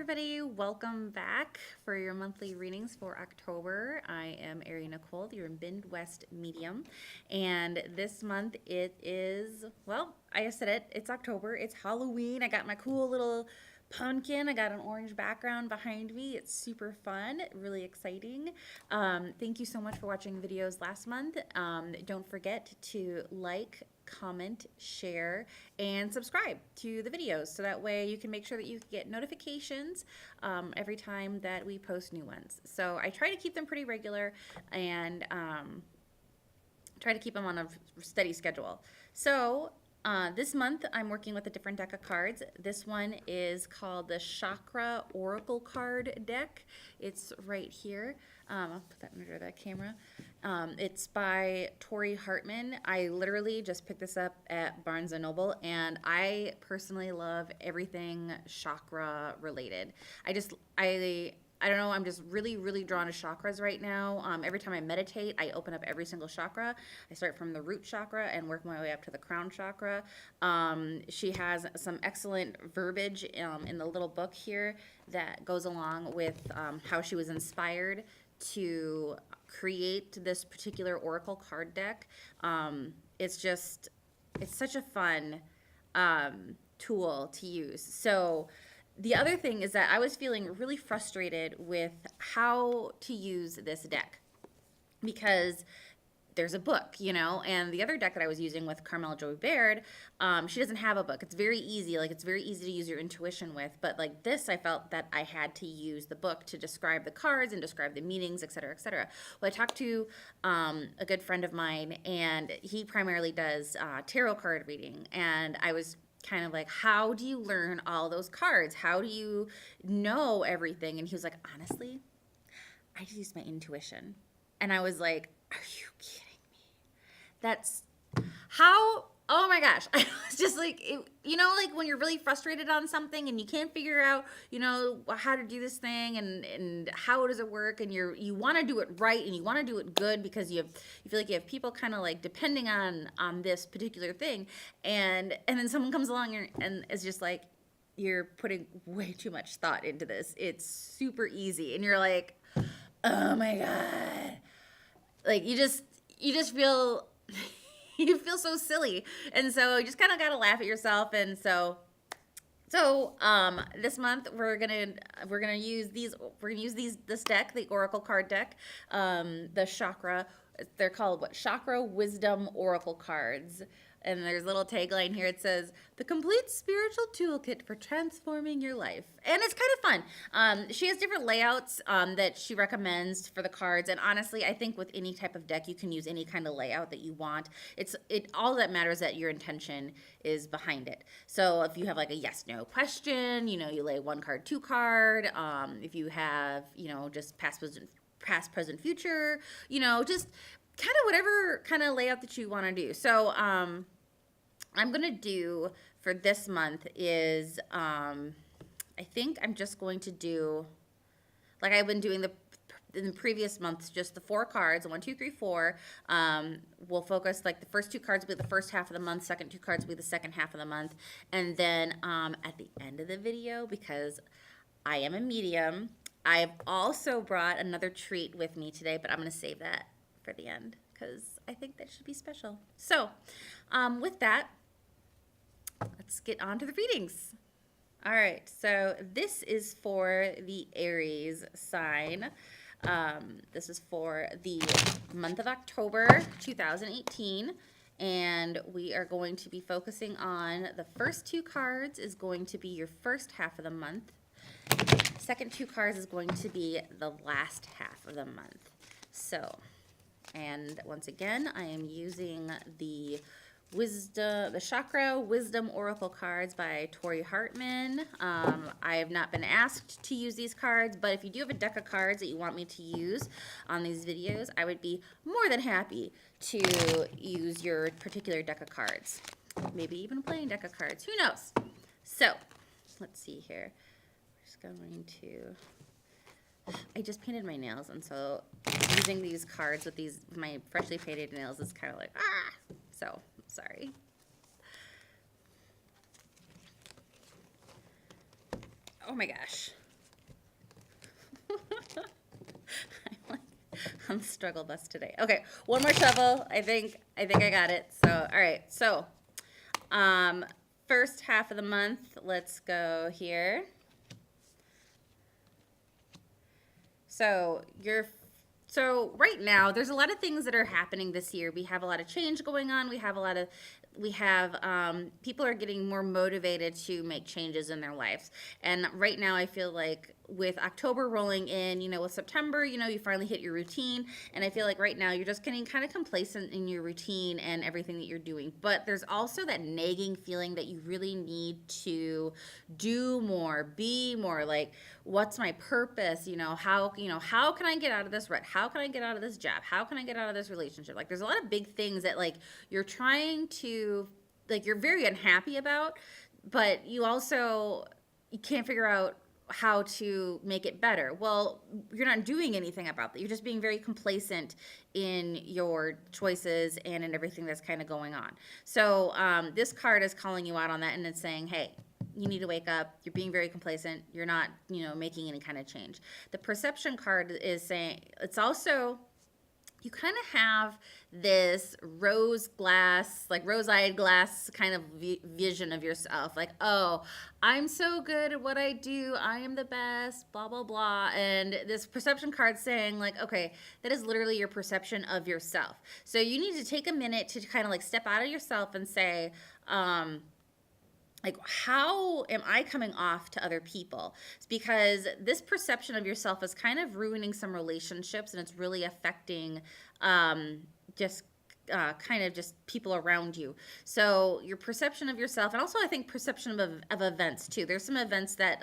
everybody, welcome back for your monthly readings for October. I am Aries Nicole, your Midwest medium, and this month it is, well, I said it, it's October, it's Halloween. I got my cool little pumpkin. I got an orange background behind me. It's super fun, really exciting. Thank you so much for watching videos last month. Don't forget to like, comment, share, and subscribe to the videos so that way you can make sure that you get notifications every time that we post new ones. So I try to keep them pretty regular and try to keep them on a steady schedule. So this month I'm working with a different deck of cards. This one is called the Chakra Oracle Card deck. It's right here. I'll put that under the camera. It's by Tori Hartman. I literally just picked this up at Barnes & Noble, and I personally love everything chakra related. I don't know, I'm just really drawn to chakras right now. Every time I meditate, I open up every single chakra. I start from the root chakra and work my way up to the crown chakra. She has some excellent verbiage in the little book here that goes along with how she was inspired to create this particular oracle card deck. It's such a fun tool to use. So the other thing is that I was feeling really frustrated with how to use this deck because there's a book, and the other deck that I was using with Carmel Joy Baird, she doesn't have a book. It's very easy. It's very easy to use your intuition with. But like this, I felt that I had to use the book to describe the cards and describe the meanings, et cetera, et cetera. Well, I talked to a good friend of mine, and he primarily does tarot card reading. And I was kind of like, how do you learn all those cards? How do you know everything? And he was like, honestly, I just use my intuition. And I was like, are you kidding me? That's how, oh my gosh. I was just like, like when you're really frustrated on something and you can't figure out, how to do this thing and how does it work, and you want to do it right and you want to do it good because you feel like you have people kind of like depending on this particular thing, and then someone comes along and is just like, you're putting way too much thought into this. It's super easy, and you're like, oh my God. Like you just feel you feel so silly, and so you just kind of got to laugh at yourself. And so this month we're gonna use this deck, the Oracle card deck, the chakra. They're called Chakra Wisdom Oracle cards. And there's a little tagline here. It says, the complete spiritual toolkit for transforming your life. And it's kind of fun. She has different layouts that she recommends for the cards. And honestly, I think with any type of deck, you can use any kind of layout that you want. All that matters that your intention is behind it. So if you have like a yes, no question, you lay 1 card, 2 card. If you have, just past, present, future, just kind of whatever kind of layout that you want to do. So, I'm going to do for this month is, I think I'm just going to do, like I've been doing in the previous months, just the 4 cards, 1, 2, 3, 4. We'll focus, like the first 2 cards will be the first half of the month, second 2 cards will be the second half of the month. And then at the end of the video, because I am a medium, I've also brought another treat with me today, but I'm going to save that for the end because I think that should be special. So with that, let's get on to the readings. All right, so this is for the Aries sign. This is for the month of October 2018, and we are going to be focusing on the first 2 cards is going to be your first half of the month. Second 2 cards is going to be the last half of the month. So, and once again, I am using the Chakra Wisdom Oracle cards by Tori Hartman. I have not been asked to use these cards, but if you do have a deck of cards that you want me to use on these videos, I would be more than happy to use your particular deck of cards. Maybe even a plain deck of cards. Who knows? So, let's see here. We're just going to... I just painted my nails, and so using these cards with my freshly painted nails is kind of like, so sorry. Oh my gosh. on the struggle bus today. Okay, one more shovel. I think I got it. So, all right. So, um, first half of the month, let's go here. So right now there's a lot of things that are happening this year. We have a lot of change going on. We have people are getting more motivated to make changes in their lives. And right now I feel like with October rolling in, with September, you finally hit your routine. And I feel like right now you're just getting kind of complacent in your routine and everything that you're doing. But there's also that nagging feeling that you really need to do more, be more. Like, what's my purpose? How can I get out of this rut? How can I get out of this job? How can I get out of this relationship? Like, there's a lot of big things that like you're trying to, like, you're very unhappy about, but you can't figure out how to make it better. Well, you're not doing anything about that. You're just being very complacent in your choices and in everything that's kind of going on. So this card is calling you out on that, and it's saying, hey, you need to wake up. You're being very complacent. You're not, making any kind of change. The perception card is saying, it's also, you kind of have this rose-eyed glass kind of vision of yourself. Like, oh, I'm so good at what I do. I am the best, blah, blah, blah. And this perception card saying, like, okay, that is literally your perception of yourself. So you need to take a minute to kind of like step out of yourself and say, like, how am I coming off to other people? It's because this perception of yourself is kind of ruining some relationships, and it's really affecting just kind of just people around you. So your perception of yourself, and also I think perception of events too. There's some events that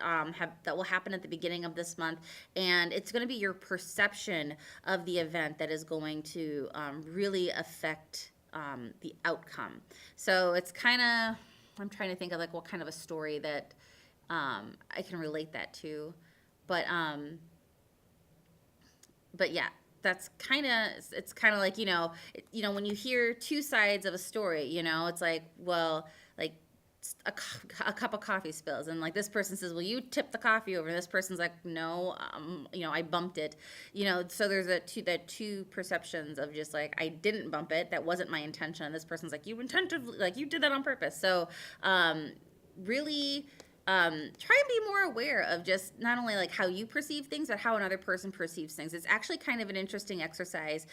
that will happen at the beginning of this month, and it's going to be your perception of the event that is going to really affect the outcome. So it's kind of, I'm trying to think of like what kind of a story that I can relate that to, but yeah, that's kind of, it's kind of like, when you hear two sides of a story, it's like, well, like a cup of coffee spills, and like this person says, well, you tipped the coffee over, and this person's like, no, I bumped it, so there's the two perceptions of just like, I didn't bump it, that wasn't my intention, and this person's like, you intentionally, like, you did that on purpose. So really try and be more aware of just not only like how you perceive things, but how another person perceives things. It's actually kind of an interesting exercise,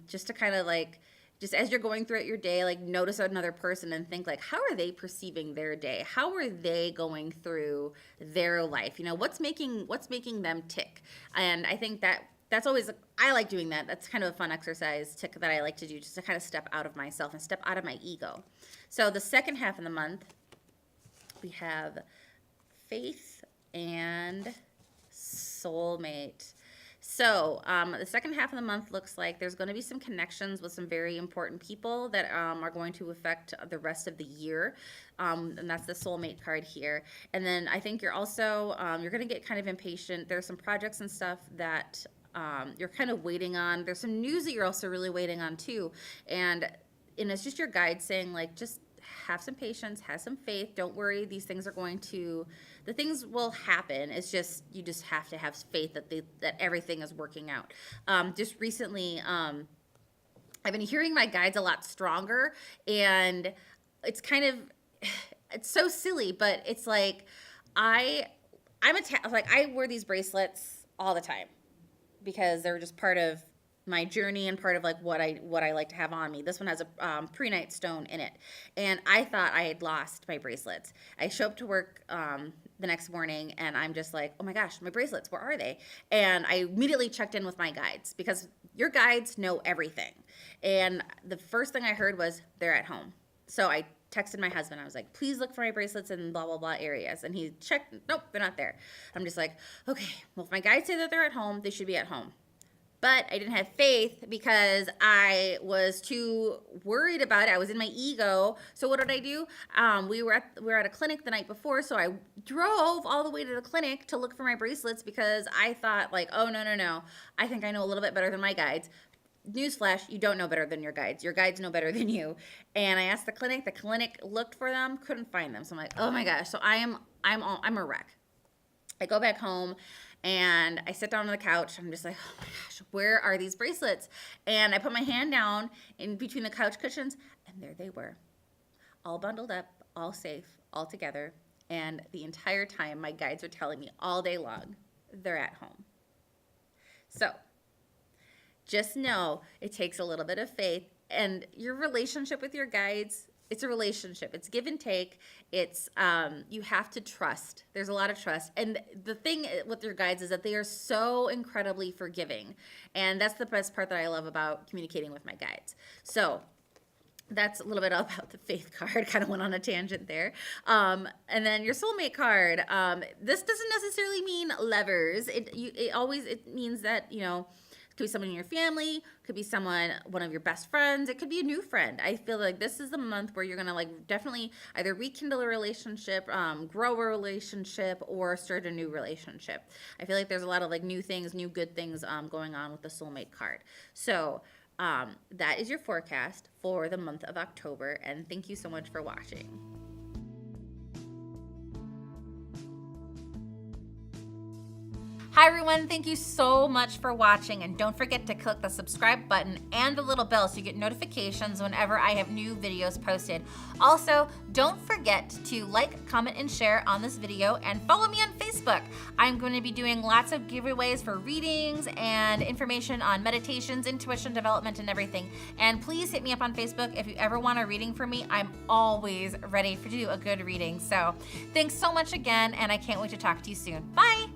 just to kind of like, just as you're going throughout your day, like, notice another person and think like, how are they perceiving their day? How are they going through their life? What's making them tick? And I think that's always, I like doing that. That's kind of a fun exercise that I like to do, just to kind of step out of myself and step out of my ego. So the second half of the month, we have faith and soulmate. So the second half of the month looks like there's going to be some connections with some very important people that are going to affect the rest of the year, and that's the soulmate card here. And then I think you're also you're going to get kind of impatient. There's some projects and stuff that you're kind of waiting on. There's some news that you're also really waiting on too, and it's just your guide saying, like, just have some patience, have some faith. Don't worry, these things are going to, the things will happen. It's just, you just have to have faith that everything is working out. Just recently, I've been hearing my guides a lot stronger, and it's kind of, it's so silly, but it's like, I wear these bracelets all the time because they're just part of my journey and part of like what I like to have on me. This one has a prehnite stone in it, and I thought I had lost my bracelets. I show up to work the next morning, and I'm just like, oh my gosh, my bracelets, where are they? And I immediately checked in with my guides, because your guides know everything. And the first thing I heard was, they're at home. So I texted my husband. I was like, please look for my bracelets in blah, blah, blah areas. And he checked. Nope, they're not there. I'm just like, okay, well, if my guides say that they're at home, they should be at home. But I didn't have faith because I was too worried about it. I was in my ego. So what did I do? We were at a clinic the night before, so I drove all the way to the clinic to look for my bracelets, because I thought like, oh, no. I think I know a little bit better than my guides. Newsflash, you don't know better than your guides. Your guides know better than you. And I asked the clinic looked for them, couldn't find them. So I'm like, oh my gosh. So I'm a wreck. I go back home, And I sit down on the couch. I'm just like, oh my gosh, where are these bracelets? And I put my hand down in between the couch cushions, and there they were, all bundled up, all safe, all together. And the entire time, my guides are telling me all day long, they're at home. So just know it takes a little bit of faith, and your relationship with your guides, it's a relationship. It's give and take. It's you have to trust. There's a lot of trust. And the thing with your guides is that they are so incredibly forgiving. And that's the best part that I love about communicating with my guides. So that's a little bit about the faith card. Kind of went on a tangent there. And then your soulmate card. This doesn't necessarily mean lovers. It means that, you know, it could be someone in your family, could be someone, one of your best friends. It could be a new friend. I feel like this is the month where you're going to like definitely either rekindle a relationship, grow a relationship, or start a new relationship. I feel like there's a lot of like new things, new good things going on with the soulmate card. So that is your forecast for the month of October, and thank you so much for watching. Hi everyone, thank you so much for watching, and don't forget to click the subscribe button and the little bell so you get notifications whenever I have new videos posted. Also, don't forget to like, comment, and share on this video, and follow me on Facebook. I'm going to be doing lots of giveaways for readings and information on meditations, intuition development, and everything. And please hit me up on Facebook if you ever want a reading from me. I'm always ready to do a good reading. So thanks so much again, and I can't wait to talk to you soon. Bye!